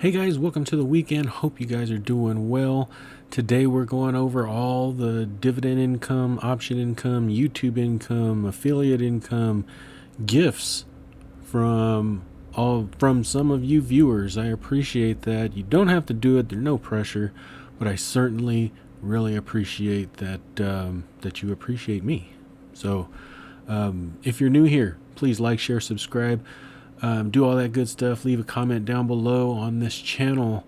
Hey guys, welcome to the weekend. Hope you guys are doing well. Today we're going over all the dividend income, option income, YouTube income, affiliate income, gifts from some of you viewers. I appreciate that. You don't have to do it. There's no pressure, but I certainly really appreciate that you appreciate me. So, if you're new here, please like, share, subscribe. Do all that good stuff. Leave a comment down below on this channel.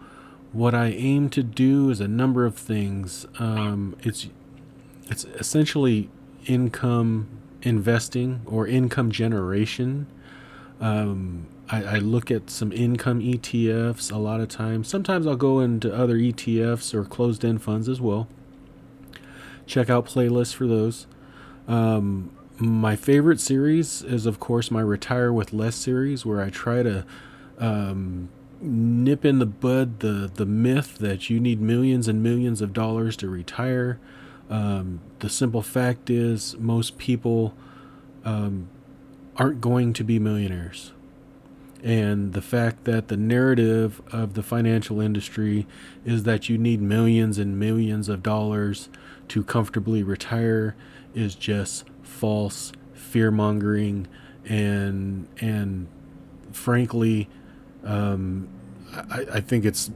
What I aim to do is a number of things. It's essentially income investing or income generation. I look at some income ETFs a lot of times. Sometimes I'll go into other ETFs or closed-end funds as well. Check out playlists for those. My favorite series is, of course, my Retire with Less series, where I try to nip in the bud the myth that you need millions and millions of dollars to retire. The simple fact is most people aren't going to be millionaires. And the fact that the narrative of the financial industry is that you need millions and millions of dollars to comfortably retire is just false, fear-mongering, and frankly, I think it's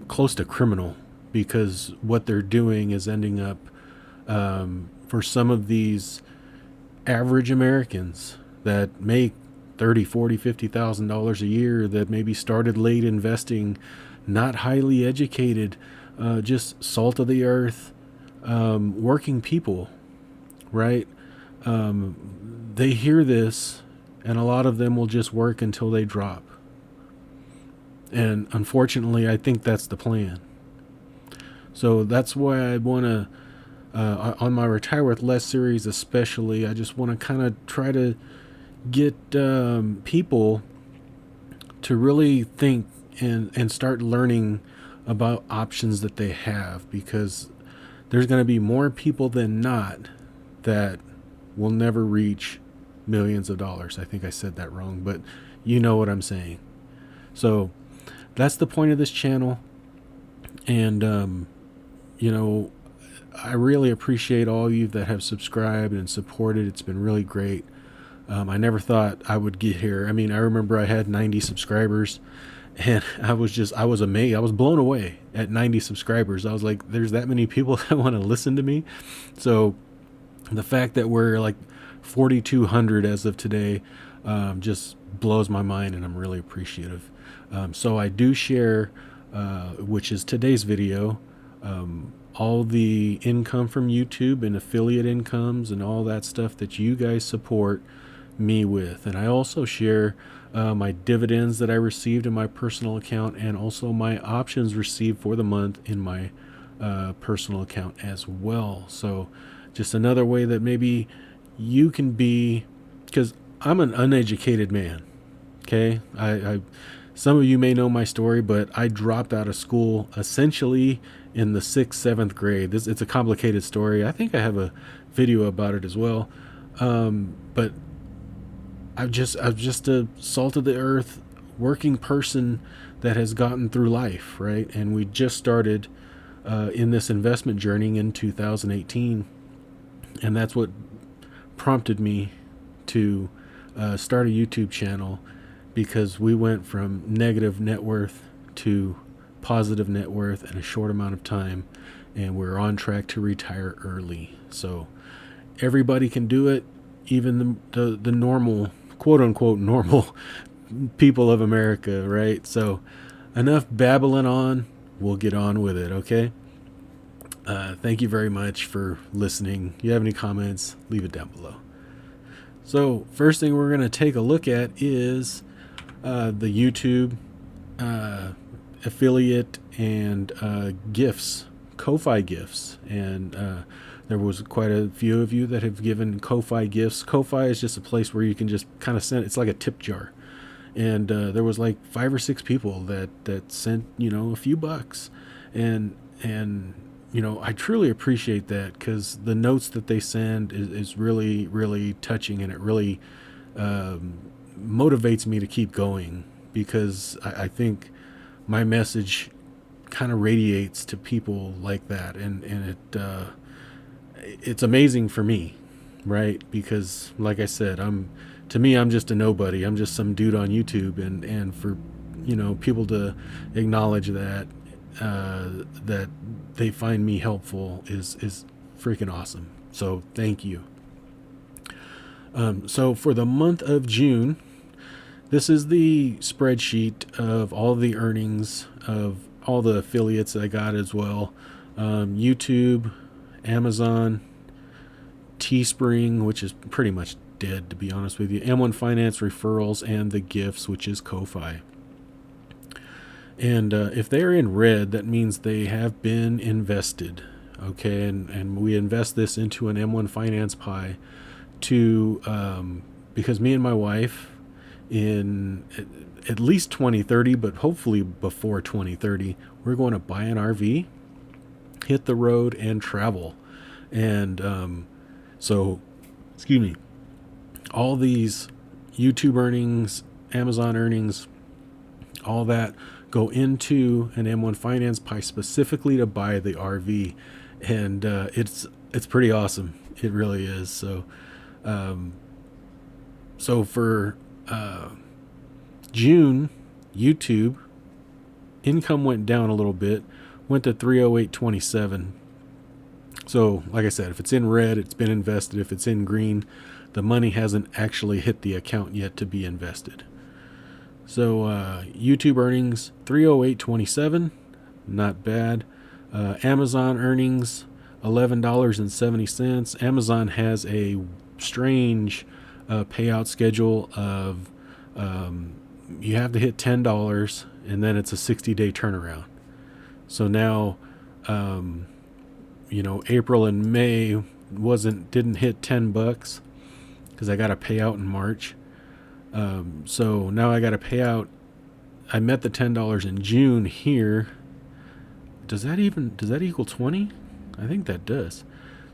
close to criminal, because what they're doing is ending up, for some of these average Americans that make $30,000, $40,000, $50,000 a year, that maybe started late investing, not highly educated, just salt of the earth, working people, right? They hear this, and a lot of them will just work until they drop. And unfortunately, I think that's the plan. So that's why I want to, on my Retire with Less series especially, I just want to kind of try to get people to really think and start learning about options that they have, because there's going to be more people than not that will never reach millions of dollars. I think I said that wrong, but you know what I'm saying. So that's the point of this channel. And, I really appreciate all of you that have subscribed and supported. It's been really great. I never thought I would get here. I mean, I remember I had 90 subscribers, and I was amazed. I was blown away at 90 subscribers. I was like, there's that many people that want to listen to me. So the fact that we're like 4,200 as of today just blows my mind, and I'm really appreciative. So I do share, which is today's video, all the income from YouTube and affiliate incomes and all that stuff that you guys support me with. And I also share my dividends that I received in my personal account, and also my options received for the month in my personal account as well. So just another way that maybe you can be, because I'm an uneducated man. Okay. Some of you may know my story, but I dropped out of school essentially in the 6th, 7th grade. It's a complicated story. I think I have a video about it as well. But I'm just a salt of the earth working person that has gotten through life, right? And we just started in this investment journey in 2018, and that's what prompted me to start a YouTube channel, because we went from negative net worth to positive net worth in a short amount of time, and we're on track to retire early. So everybody can do it, even the normal, quote unquote normal people of America, right? So enough babbling on, we'll get on with it. Okay. Thank you very much for listening. If you have any comments, leave it down below. So first thing we're going to take a look at is the YouTube affiliate and gifts, Ko-Fi gifts. And there was quite a few of you that have given Ko-Fi gifts. Ko-Fi is just a place where you can just kind of send, it's like a tip jar. And there was like 5 or 6 people that sent, a few bucks. And I truly appreciate that, because the notes that they send is really, really touching, and it really motivates me to keep going, because I think my message kind of radiates to people like that, and it's amazing for me, right? Because like I said, to me, I'm just a nobody. I'm just some dude on YouTube, and for people to acknowledge that that they find me helpful is freaking awesome. So thank you. So for the month of June, this is the spreadsheet of all the earnings of all the affiliates I got as well. YouTube, Amazon, Teespring, which is pretty much dead to be honest with you, M1 Finance referrals, and the gifts, which is Ko-Fi. And if they're in red, that means they have been invested. Okay, and we invest this into an M1 Finance pie to because me and my wife in at least 2030, but hopefully before 2030, we're going to buy an RV, hit the road, and travel. And so, excuse me, all these YouTube earnings, Amazon earnings, all that go into an M1 Finance pie specifically to buy the RV, and it's pretty awesome. It really is. So, so for June, YouTube income went down a little bit, went to 308.27. So, like I said, if it's in red, it's been invested. If it's in green, the money hasn't actually hit the account yet to be invested. So, YouTube earnings 308.27, not bad. Amazon earnings $11.70. Amazon has a strange payout schedule of you have to hit $10 and then it's a 60-day turnaround. So now, April and May didn't hit $10 because I got to pay out in March. So now I got to pay out. I met the $10 in June here. Does that equal 20? I think that does.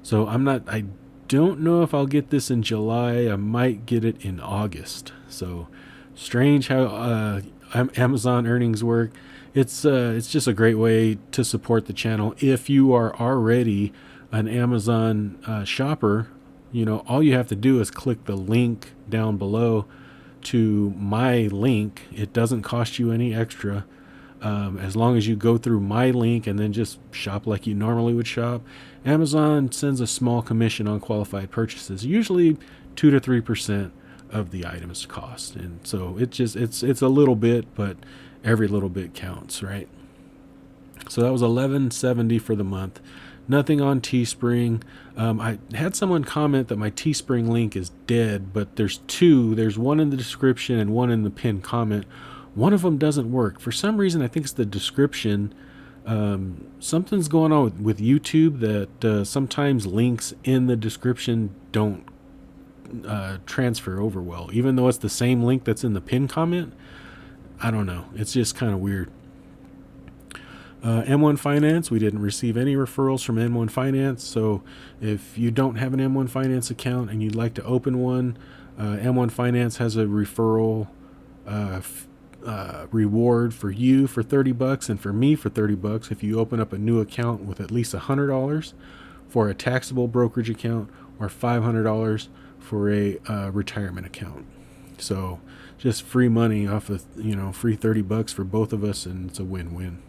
So I don't know if I'll get this in July. I might get it in August. So strange how Amazon earnings work. It's just a great way to support the channel. If you are already an Amazon shopper, all you have to do is click the link down below to my link. It doesn't cost you any extra. As long as you go through my link and then just shop like you normally would shop. Amazon sends a small commission on qualified purchases, usually 2 to 3% of the item's cost. And so it's a little bit, but every little bit counts, right? So that was $11.70 for the month. Nothing on Teespring. I had someone comment that my Teespring link is dead, but there's two. There's one in the description and one in the pinned comment. One of them doesn't work. For some reason, I think it's the description. Something's going on with YouTube that sometimes links in the description don't transfer over well. Even though it's the same link that's in the pinned comment, I don't know. It's just kind of weird. M1 Finance, we didn't receive any referrals from M1 Finance. So if you don't have an M1 Finance account and you'd like to open one, M1 Finance has a referral reward for you for $30 and for me for $30 if you open up a new account with at least $100 for a taxable brokerage account, or $500 for a retirement account. So just free money off of free $30 for both of us, and it's a win-win.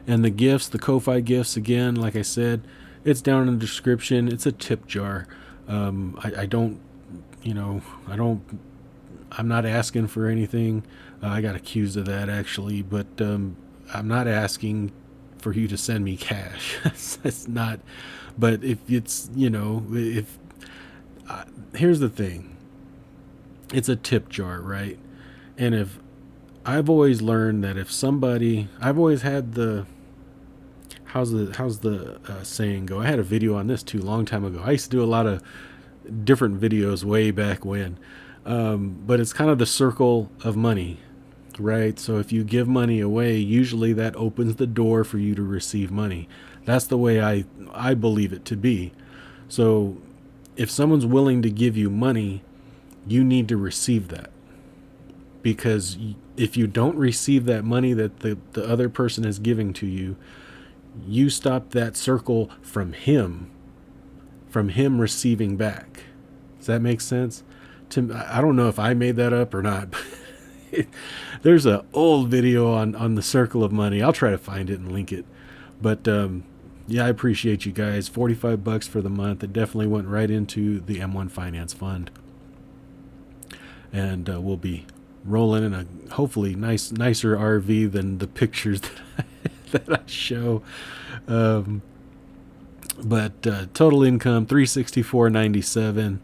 And the gifts, the Ko-Fi gifts, again, like I said, it's down in the description. It's a tip jar. I'm not asking for anything. I got accused of that actually, but I'm not asking for you to send me cash. It's not. But if it's, here's the thing. It's a tip jar, right? And if I've always learned that if somebody, I've always had the, how's the saying go? I had a video on this too, long time ago. I used to do a lot of different videos way back when. But it's kind of the circle of money, right? So if you give money away, usually that opens the door for you to receive money. That's the way I believe it to be. So if someone's willing to give you money, you need to receive that. because if you don't receive that money that the other person is giving to you, you stop that circle from him receiving back. Does that make sense? I don't know if I made that up or not. There's an old video on the circle of money. I'll try to find it and link it. But yeah, I appreciate you guys. $45 for the month. It definitely went right into the M1 Finance Fund, and we'll be rolling in a hopefully nicer RV than the pictures that I show. But total income $364.97.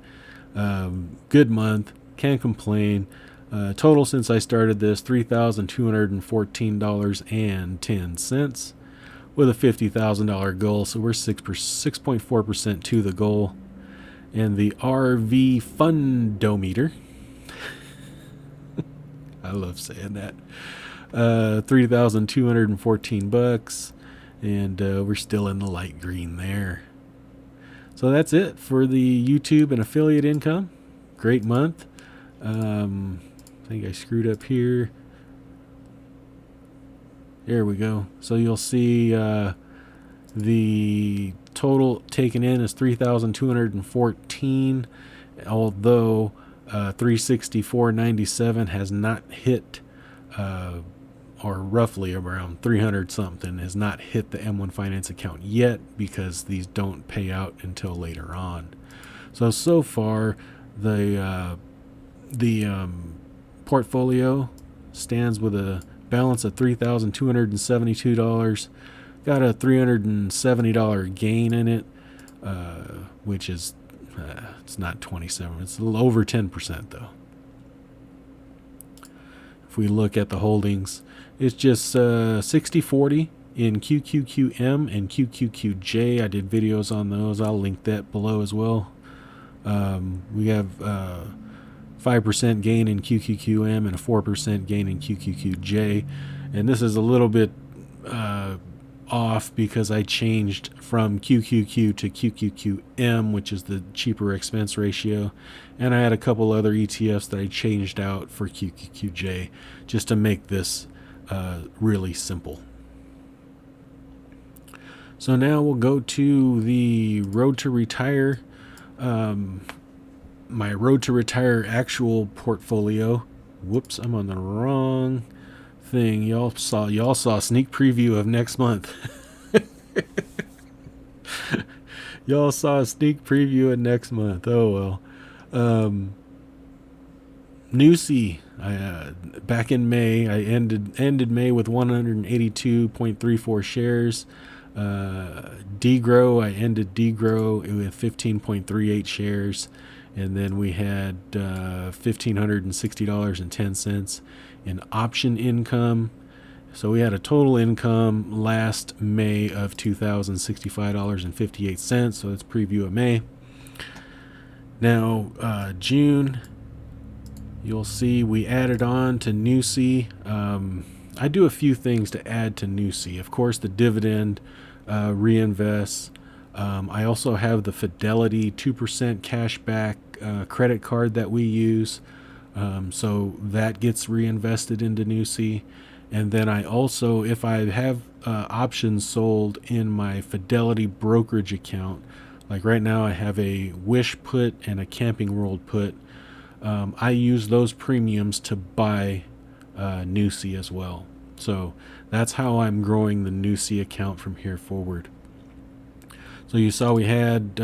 Good month. Can't complain. Total since I started this $3,214.10 with a $50,000 goal. So we're 6.4% to the goal. And the RV Fundometer, I love saying that, $3,214, and we're still in the light green there. So that's it for the YouTube and affiliate income. Great month. I think I screwed up here. There we go. So you'll see the total taken in is $3,214, although $364.97 has not hit, or roughly around 300 something has not hit the M1 Finance account yet, because these don't pay out until later on. So far the portfolio stands with a balance of $3,272. Got a $370 gain in it, which is it's not 27. It's a little over 10% though. If we look at the holdings, it's just 60/40 in QQQM and QQQJ. I did videos on those. I'll link that below as well. We have 5% gain in QQQM and a 4% gain in QQQJ. And this is a little bit off because I changed from QQQ to QQQM, which is the cheaper expense ratio. And I had a couple other ETFs that I changed out for QQQJ just to make this really simple. So now we'll go to the Road to Retire. My Road to Retire actual portfolio. Whoops, I'm on the wrong thing. Y'all saw a sneak preview of next month. Y'all saw a sneak preview of next month. Oh well. Newsy. Back in May, I ended May with 182.34 shares. Degro, I ended Degro with 15.38 shares, and then we had $1,560.10 in option income. So we had a total income last May of $2,065.58. So that's preview of May. Now June, you'll see we added on to Newsy. I do a few things to add to Newsy. Of course, the dividend reinvests. I also have the Fidelity 2% cash back credit card that we use. So that gets reinvested into Newsy. And then I also, if I have options sold in my Fidelity brokerage account, like right now I have a Wish put and a Camping World put, I use those premiums to buy Newsy as well. So that's how I'm growing the Newsy account from here forward. So you saw we had,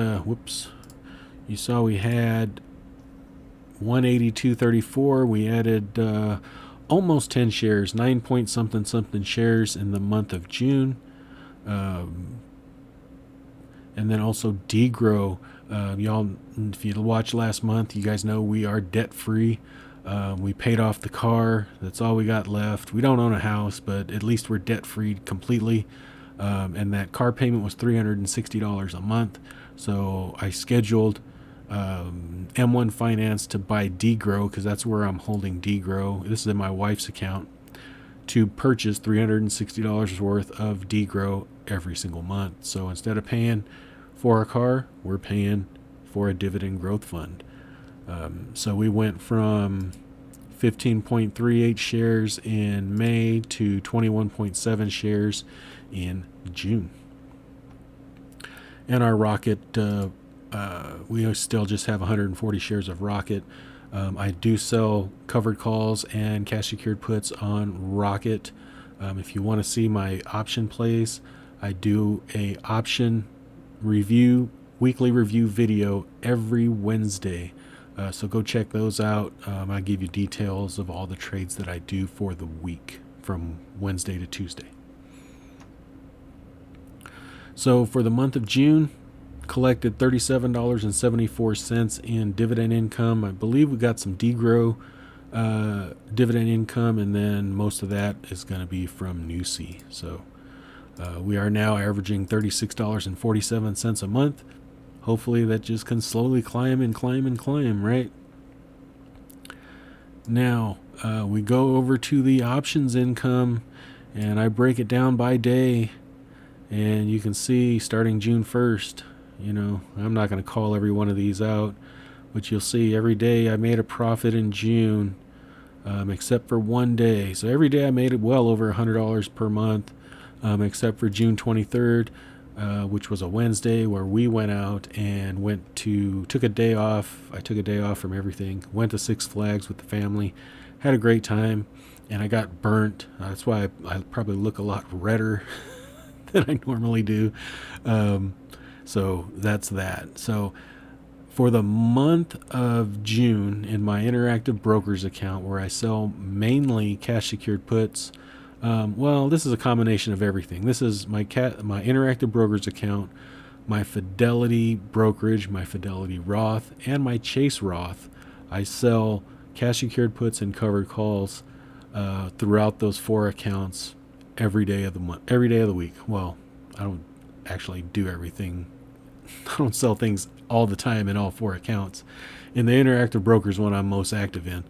you saw we had 182.34. We added almost 10 shares, 9 point something shares in the month of June. And then also Degro. Y'all, if you watched last month, you guys know we are debt free. We paid off the car. That's all we got left. We don't own a house, but at least we're debt free completely. And that car payment was $360 a month. So I scheduled M1 Finance to buy Degro, because that's where I'm holding Degro. This is in my wife's account, to purchase $360 worth of Degro every single month. So instead of paying for a car, we're paying for a dividend growth fund. So we went from 15.38 shares in May to 21.7 shares in June. And our Rocket, we still just have 140 shares of Rocket. I do sell covered calls and cash secured puts on Rocket. If you want to see my option plays, I do a option weekly review video every Wednesday. So go check those out. I give you details of all the trades that I do for the week from Wednesday to Tuesday. So for the month of June, collected $37.74 in dividend income. I believe we got some degrow dividend income, and then most of that is going to be from Newsy. So we are now averaging $36.47 a month. Hopefully that just can slowly climb and climb and climb, right? Now we go over to the options income, and I break it down by day, and you can see starting June 1st, I'm not going to call every one of these out, but you'll see every day I made a profit in June, except for one day. So every day I made it well over $100 per month, except for June 23rd, which was a Wednesday, where we went out and took a day off. I took a day off from everything, went to Six Flags with the family, had a great time, and I got burnt. That's why I probably look a lot redder than I normally do. So that's that. So for the month of June, in my interactive brokers account, where I sell mainly cash secured puts, this is a combination of everything. This is my interactive brokers account, my Fidelity brokerage, my Fidelity Roth, and my Chase Roth. I sell cash secured puts and covered calls throughout those four accounts every day of the month, every day of the week. Well, I don't actually do everything. I don't sell things all the time in all four accounts. In the interactive brokers one, I'm most active in.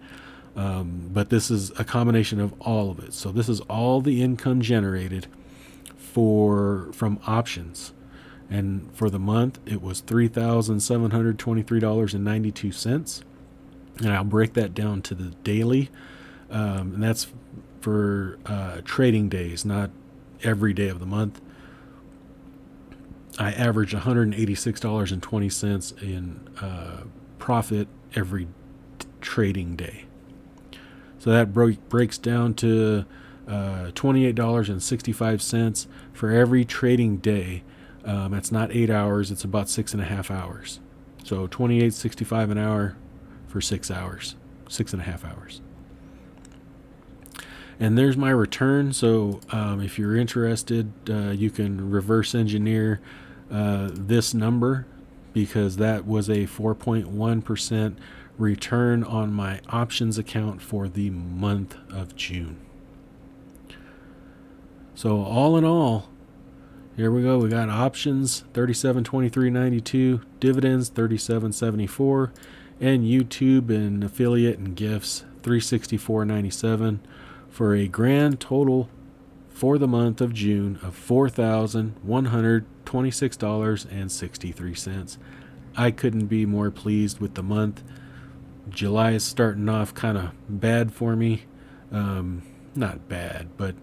But this is a combination of all of it. So this is all the income generated from options. And for the month, it was $3,723.92. And I'll break that down to the daily. And that's for trading days, not every day of the month. I averaged $186.20 in profit every trading day. So that breaks down to $28.65 for every trading day. That's not 8 hours; it's about 6.5 hours. So $28.65 an hour for 6 hours, 6.5 hours. And there's my return. So if you're interested, you can reverse engineer this number, because that was a 4.1% return on my options account for the month of June. So all in all, here we go. We got options $37.23.92, dividends $37.74, and YouTube and affiliate and gifts $364.97, for a grand total for the month of June of $4,126.63. I couldn't be more pleased with the month. July is starting off kind of bad for me. Not bad, but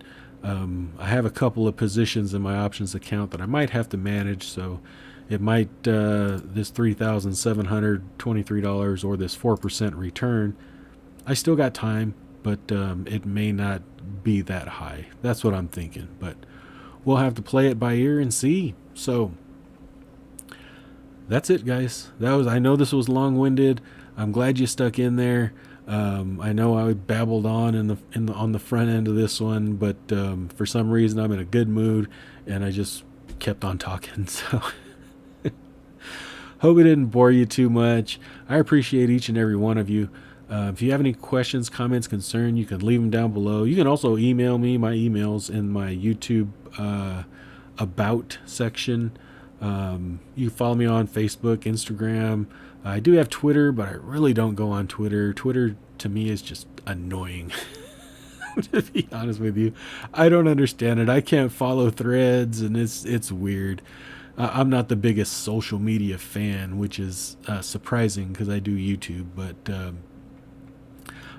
I have a couple of positions in my options account that I might have to manage, so it might, this $3,723 or this 4% return, I still got time, but it may not be that high. That's what I'm thinking, but we'll have to play it by ear and see. So that's it, guys. I know this was long-winded. I'm glad you stuck in there. I know I babbled on on the front end of this one, but for some reason I'm in a good mood and I just kept on talking. So hope it didn't bore you too much. I appreciate each and every one of you. If you have any questions, comments, concern, you can leave them down below. You can also email me. My email's in my YouTube about section. You can follow me on Facebook, Instagram. I do have Twitter, but I really don't go on Twitter. Twitter to me is just annoying. To be honest with you, I don't understand it. I can't follow threads, and it's weird. I'm not the biggest social media fan, which is surprising because I do YouTube, but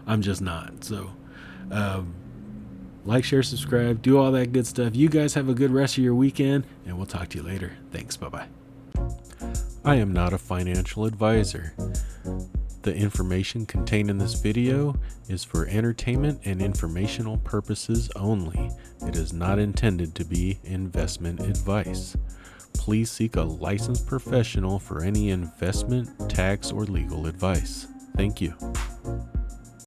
I'm just not. So, like, share, subscribe, do all that good stuff. You guys have a good rest of your weekend, and we'll talk to you later. Thanks. Bye-bye. I am not a financial advisor. The information contained in this video is for entertainment and informational purposes only. It is not intended to be investment advice. Please seek a licensed professional for any investment, tax, or legal advice. Thank you.